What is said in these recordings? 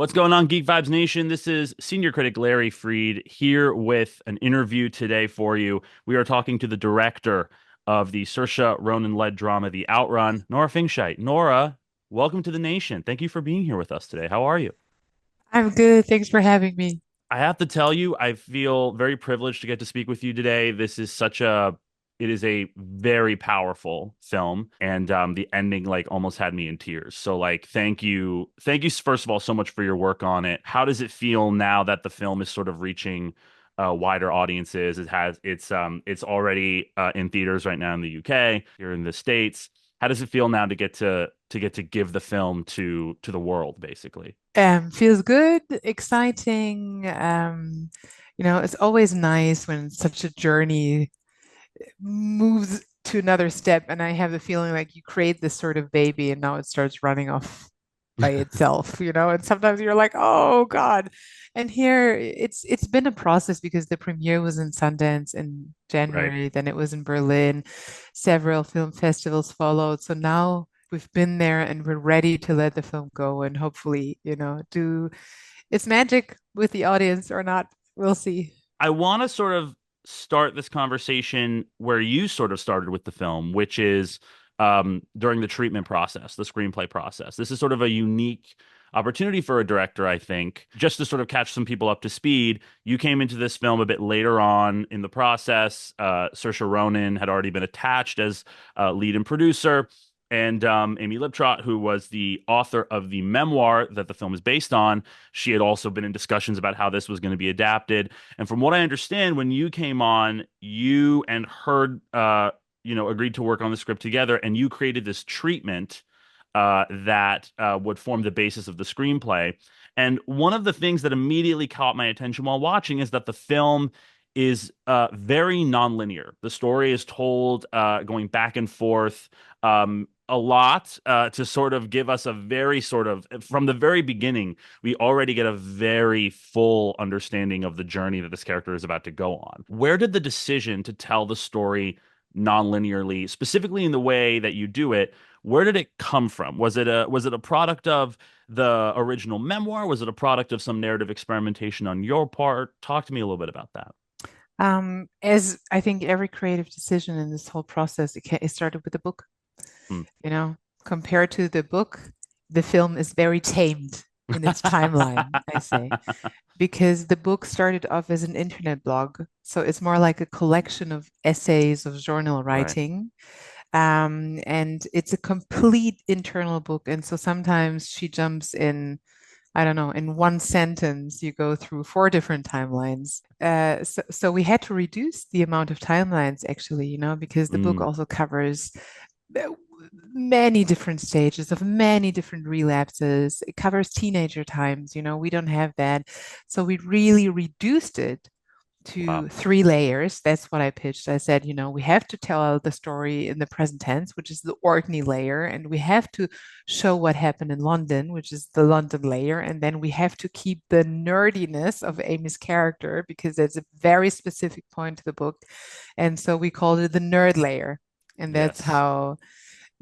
What's going on, Geek Vibes Nation? This is senior critic Larry Freed here with an interview today for you. We are talking to the director of the Saoirse Ronan-led drama, The OUTRUN, Nora Fingscheidt. Nora, welcome to the nation. Thank you for being here with us today. How are you? I'm good. Thanks for having me. I have to tell you, I feel very privileged to get to speak with you today. It is a very powerful film, and the ending like almost had me in tears. So, like, thank you first of all so much for your work on it. How does it feel now that the film is sort of reaching wider audiences? It's already in theaters right now in the UK, here in the States. How does it feel now to get to give the film to the world, basically? Feels good, exciting. It's always nice when such a journey moves to another step, and I have the feeling like you create this sort of baby, and now it starts running off by itself, and sometimes you're like, oh God. And here it's been a process because the premiere was in Sundance in Right. January, then it was in Berlin, several film festivals followed. So now we've been there and we're ready to let the film go and hopefully, do its magic with the audience or not. We'll see. I want to sort of start this conversation where you sort of started with the film, which is during the treatment process, the screenplay process. This is sort of a unique opportunity for a director, I think, just to sort of catch some people up to speed. You came into this film a bit later on in the process. Saoirse Ronan had already been attached as lead and producer. And Amy Liptrot, who was the author of the memoir that the film is based on, she had also been in discussions about how this was going to be adapted. And from what I understand, when you came on, you and her, agreed to work on the script together, and you created this treatment that would form the basis of the screenplay. And one of the things that immediately caught my attention while watching is that the film is very nonlinear. The story is told going back and forth a lot to sort of give us a very sort of, from the very beginning, we already get a very full understanding of the journey that this character is about to go on. Where did the decision to tell the story non-linearly, specifically in the way that you do it, where did it come from? Was it a product of the original memoir? Was it a product of some narrative experimentation on your part? Talk to me a little bit about that. As I think every creative decision in this whole process, it started with a book. Hmm. You know, compared to the book, the film is very tamed in its timeline, I say, because the book started off as an internet blog. So it's more like a collection of essays of journal Right. writing. And it's a complete internal book. And so sometimes she jumps in, I don't know, in one sentence, you go through four different timelines. So we had to reduce the amount of timelines actually, because the book Mm. also covers uh, many different stages of many different relapses. It covers teenager times, we don't have that. So we really reduced it Wow. to three layers. That's what I pitched. I said, we have to tell the story in the present tense, which is the Orkney layer, and we have to show what happened in London, which is the London layer, and then we have to keep the nerdiness of Amy's character because there's a very specific point to the book, and so we called it the nerd layer, and that's Yes. how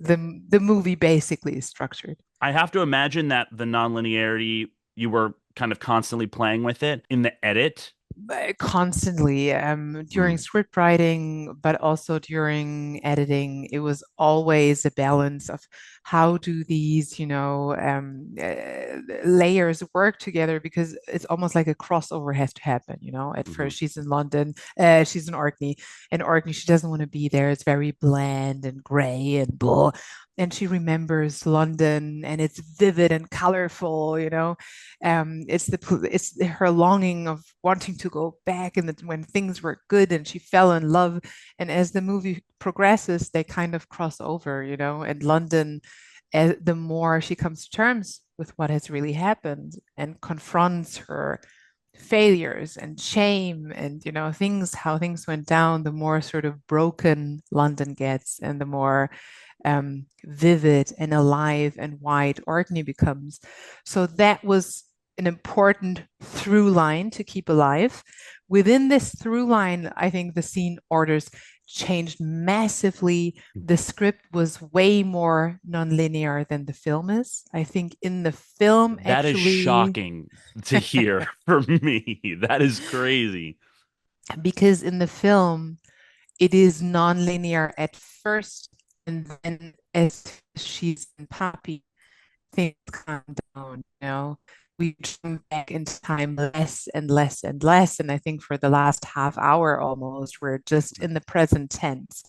the movie basically is structured. I have to imagine that the nonlinearity, you were kind of constantly playing with it in the edit. Constantly during Mm. script writing, but also during editing. It was always a balance of how do these, layers work together because it's almost like a crossover has to happen. At Hmm. first, she's in London, she's in Orkney, and Orkney, she doesn't want to be there. It's very bland and gray and blah. And she remembers London and it's vivid and colorful. It's her longing of wanting to go back and when things were good and she fell in love. And as the movie progresses, they kind of cross over, and London, the more she comes to terms with what has really happened and confronts her failures and shame and things how things went down, the more sort of broken London gets and the more vivid and alive and wide Orkney becomes. So that was an important through line to keep alive. Within this through line, I think the scene orders changed massively. The script was way more nonlinear than the film is. I think in the film, That is actually, shocking to hear for me. That is crazy. because in the film, it is nonlinear at first, and then as she's in Poppy, things calm down, you know. We jump back into time less and less and less. And I think for the last half hour almost, we're just in the present tense.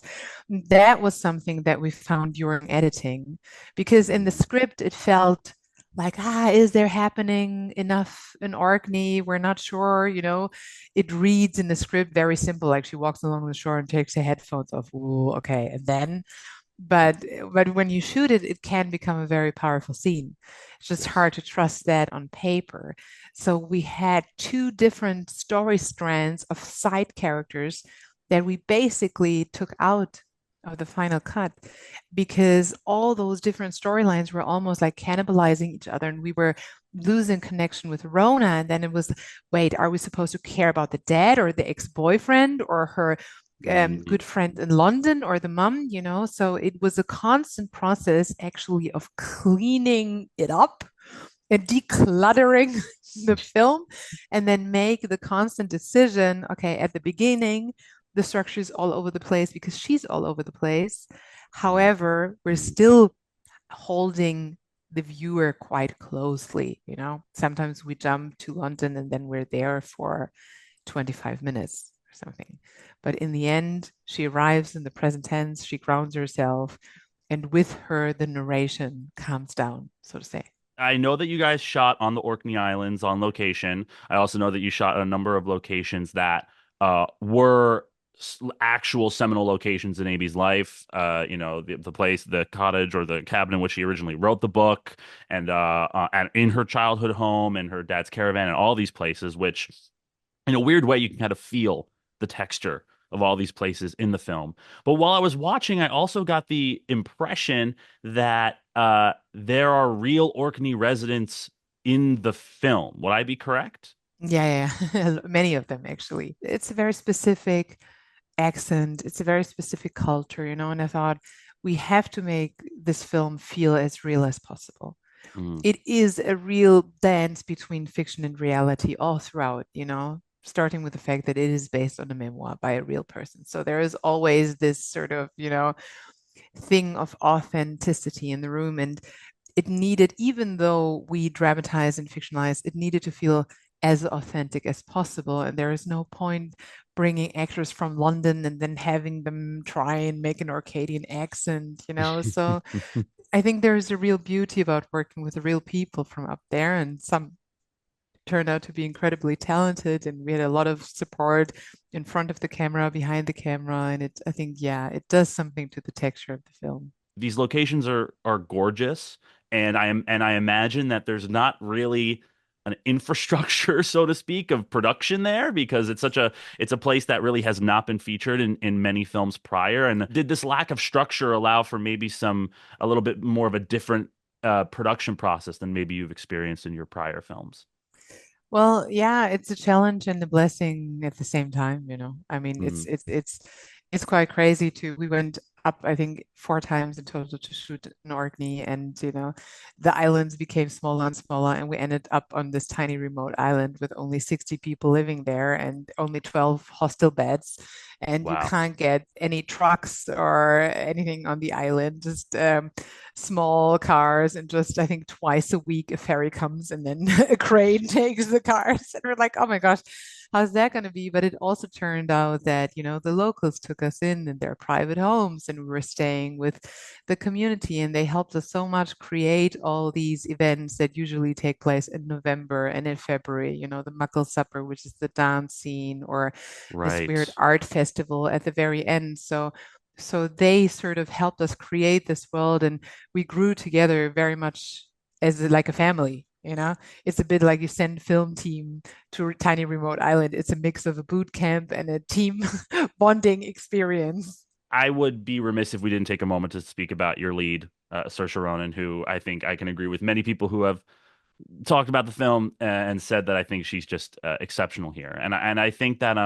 That was something that we found during editing, because in the Mm. script, it felt like, is there happening enough in Orkney? We're not sure, you know. It reads in the script very simple, like she walks along the shore and takes her headphones off. Ooh, okay. And then but but when you shoot it, it can become a very powerful scene. It's just Yes. hard to trust that on paper. So we had two different story strands of side characters that we basically took out of the final cut, because all those different storylines were almost like cannibalizing each other, and we were losing connection with Rona. And then it was, wait, are we supposed to care about the dad or the ex-boyfriend or her Mm. good friend in London or the mum, you know? So it was a constant process actually of cleaning it up and decluttering the film, and then make the constant decision, okay, at the beginning, the structure is all over the place because she's all over the place. Mm. However, we're still holding the viewer quite closely, you know? Sometimes we jump to London and then we're there for 25 minutes or something. But in the end, she arrives in the present tense, she grounds herself, and with her, the narration calms down, so to say. I know that you guys shot on the Orkney Islands on location. I also know that you shot a number of locations that were actual seminal locations in Amy's life. The place, the cottage or the cabin in which she originally wrote the book, and in her childhood home and her dad's caravan and all these places, which in a weird way, you can kind of feel the texture of all these places in the film. But while I was watching, I also got the impression that there are real Orkney residents in the film. Would I be correct? Yeah, yeah, many of them actually. It's a very specific accent, it's a very specific culture, you know, and I thought we have to make this film feel as real as possible. Mm. It is a real dance between fiction and reality all throughout, you know, starting with the fact that it is based on a memoir by a real person. So there is always this sort of, you know, thing of authenticity in the room. And it needed, even though we dramatize and fictionalize, it needed to feel as authentic as possible. And there is no point bringing actors from London and then having them try and make an Orcadian accent, you know. So I think there's a real beauty about working with the real people from up there, and some turned out to be incredibly talented, and we had a lot of support in front of the camera, behind the camera, and I think, yeah, it does something to the texture of the film. These locations are gorgeous, and I imagine that there's not really an infrastructure, so to speak, of production there because it's a place that really has not been featured in many films prior. And did this lack of structure allow for maybe some a little bit more of a different production process than maybe you've experienced in your prior films? Well, yeah, it's a challenge and a blessing at the same time, you know. I mean, Mm. it's quite crazy to we went up, I think, 4 times in total to shoot in Orkney, and you know, the islands became smaller and smaller, and we ended up on this tiny remote island with only 60 people living there and only 12 hostel beds. And you Wow. can't get any trucks or anything on the island, just small cars, and just I think twice a week a ferry comes and then a crane takes the cars. And we're like, oh my gosh, how's that going to be? But it also turned out that, you know, the locals took us in their private homes, and we were staying with the community, and they helped us so much create all these events that usually take place in November and in February, you know, the Muckle Supper, which is the dance scene, or this Right. weird art festival at the very end. So they sort of helped us create this world, and we grew together very much as like a family. You know, it's a bit like you send film team to a tiny remote island. It's a mix of a boot camp and a team bonding experience. I would be remiss if we didn't take a moment to speak about your lead, Saoirse Ronan, who I think I can agree with many people who have talked about the film and said that I think she's just exceptional here. And I think that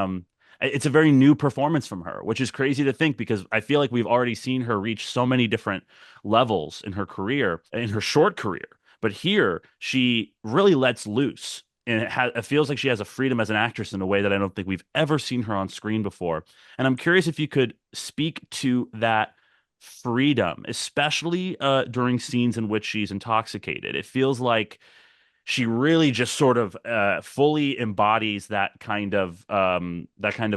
It's a very new performance from her, which is crazy to think because I feel like we've already seen her reach so many different levels in her career, in her short career. But here, she really lets loose. And it feels like she has a freedom as an actress in a way that I don't think we've ever seen her on screen before. And I'm curious if you could speak to that freedom, especially during scenes in which she's intoxicated. It feels like she really just sort of fully embodies that kind of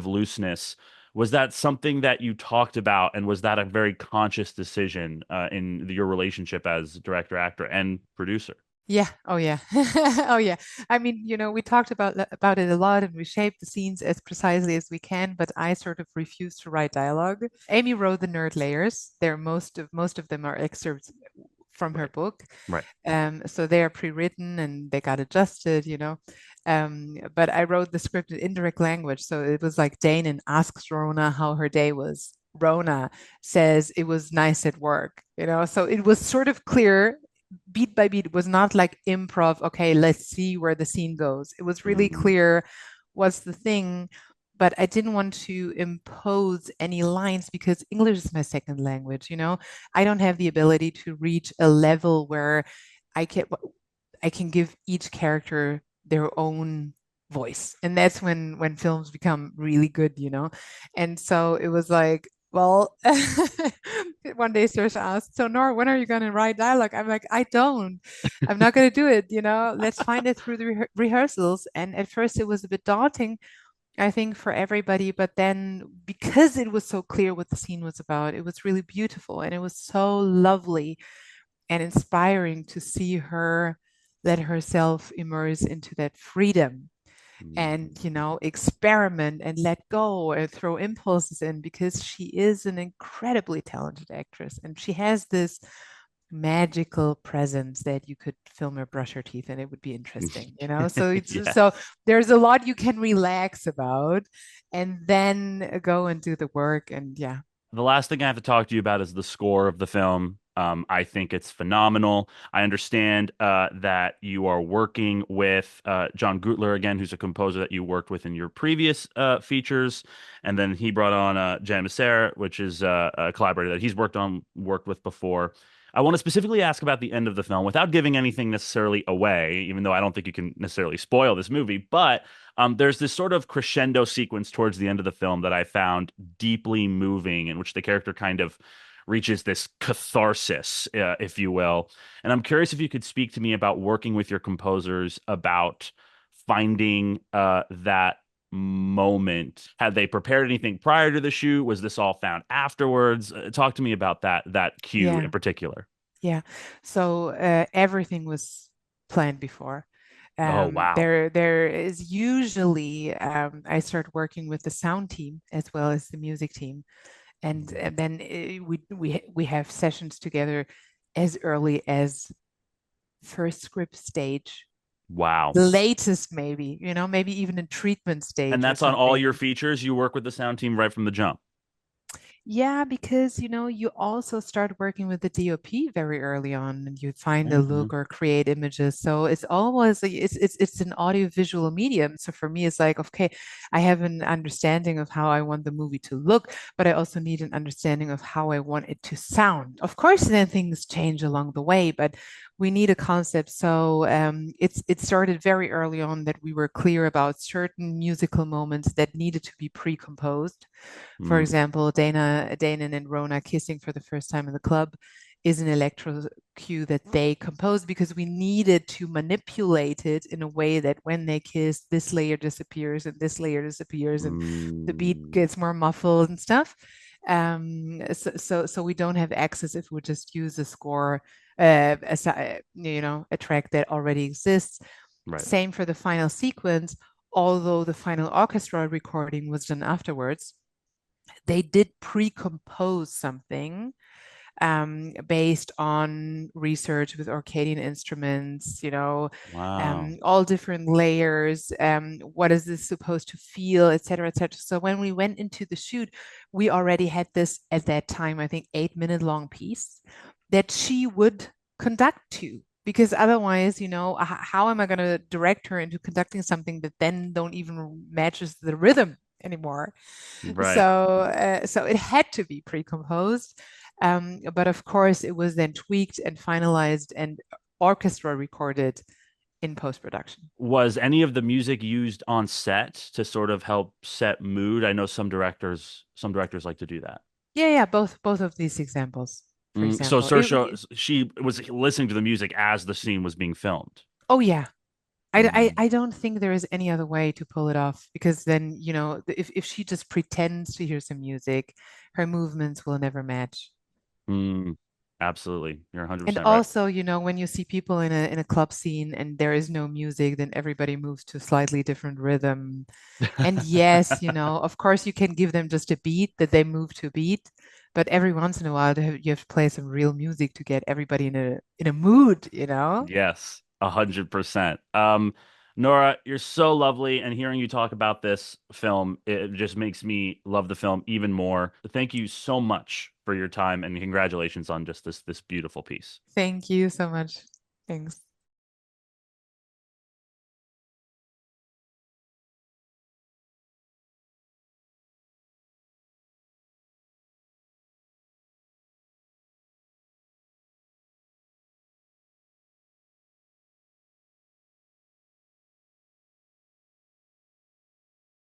looseness. Was that something that you talked about, and was that a very conscious decision in your relationship as director, actor, and producer? Yeah. Oh, yeah. Oh, yeah. I mean, we talked about it a lot, and we shaped the scenes as precisely as we can. But I sort of refuse to write dialogue. Amy wrote the nerd layers. They're most of them are excerpts from her Right, book. right. So they are pre-written and they got adjusted. But I wrote the script in indirect language. So it was like Danon asks Rona how her day was. Rona says it was nice at work. So it was sort of clear beat by beat. It was not like improv, okay, let's see where the scene goes. It was really Mm, clear what's the thing, but I didn't want to impose any lines because English is my second language. I don't have the ability to reach a level where I can I can give each character their own voice. And that's when films become really good. And so it was like, well, one day Saoirse asked, so Nora, when are you going to write dialogue? I'm like, I don't. I'm not going to do it. Let's find it through the rehearsals. And at first it was a bit daunting, I think, for everybody. But then because it was so clear what the scene was about, it was really beautiful. And it was so lovely and inspiring to see her let herself immerse into that freedom and mm. experiment and let go and throw impulses in because she is an incredibly talented actress and she has this magical presence that you could film her brush her teeth and it would be interesting. So it's Yeah. so there's a lot you can relax about and then go and do the work and yeah. The last thing I have to talk to you about is the score of the film. I think it's phenomenal. I understand that you are working with John Gutler again, who's a composer that you worked with in your previous features, and then he brought on Jan Misser, which is a collaborator that he's worked with before. I want to specifically ask about the end of the film without giving anything necessarily away, even though I don't think you can necessarily spoil this movie. But there's this sort of crescendo sequence towards the end of the film that I found deeply moving, in which the character kind of reaches this catharsis, if you will. And I'm curious if you could speak to me about working with your composers about finding that moment. Had they prepared anything prior to the shoot? Was this all found afterwards? Talk to me about that cue in Yeah. particular. Yeah. So everything was planned before. Oh, wow. There is usually I start working with the sound team as well as the music team, and then we have sessions together as early as first script stage, Wow. the latest maybe even in treatment And stage or that's on all your something. features. You work with the sound team right from the jump. Yeah, because you also start working with the DOP very early on, and you find a Mhm. look or create images. So it's always like it's an audiovisual medium. So for me, it's like, okay, I have an understanding of how I want the movie to look, but I also need an understanding of how I want it to sound. Of course, then things change along the way, but we need a concept. So it started very early on that we were clear about certain musical moments that needed to be pre-composed. For Mm, example, Danon and Rona kissing for the first time in the club is an electro cue that they composed because we needed to manipulate it in a way that when they kiss, this layer disappears and this layer disappears and the beat mm, gets more muffled and stuff. So we don't have access if we just use a score, a track that already exists. right. Same for the final sequence, although the final orchestra recording was done afterwards. They did pre-compose something based on research with Orcadian instruments, Wow. all different layers. What is this supposed to feel, et cetera, et cetera. So when we went into the shoot, we already had this at that time, I think, 8 minute long piece that she would conduct to. Because otherwise, how am I going to direct her into conducting something that then don't even matches the rhythm? anymore. Right. So it had to be pre-composed. But of course, it was then tweaked and finalized and orchestra recorded in post-production. Was any of the music used on set to sort of help set mood? I know some directors like to do that. Yeah, yeah, both of these examples, for So example. Saoirse, she was listening to the music as the scene was being filmed. Oh yeah. Mm, I don't think there is any other way to pull it off because then, if she just pretends to hear some music, her movements will never match. mm, absolutely. You're And 100% right. also, when you see people in a club scene and there is no music, then everybody moves to a slightly different rhythm. And yes, of course you can give them just a beat that they move to beat, but every once in a while you have to play some real music to get everybody in a mood. Yes, 100%. Nora, you're so lovely, and hearing you talk about this film, it just makes me love the film even more. Thank you so much for your time, and congratulations on just this beautiful piece. Thank you so much. Thanks.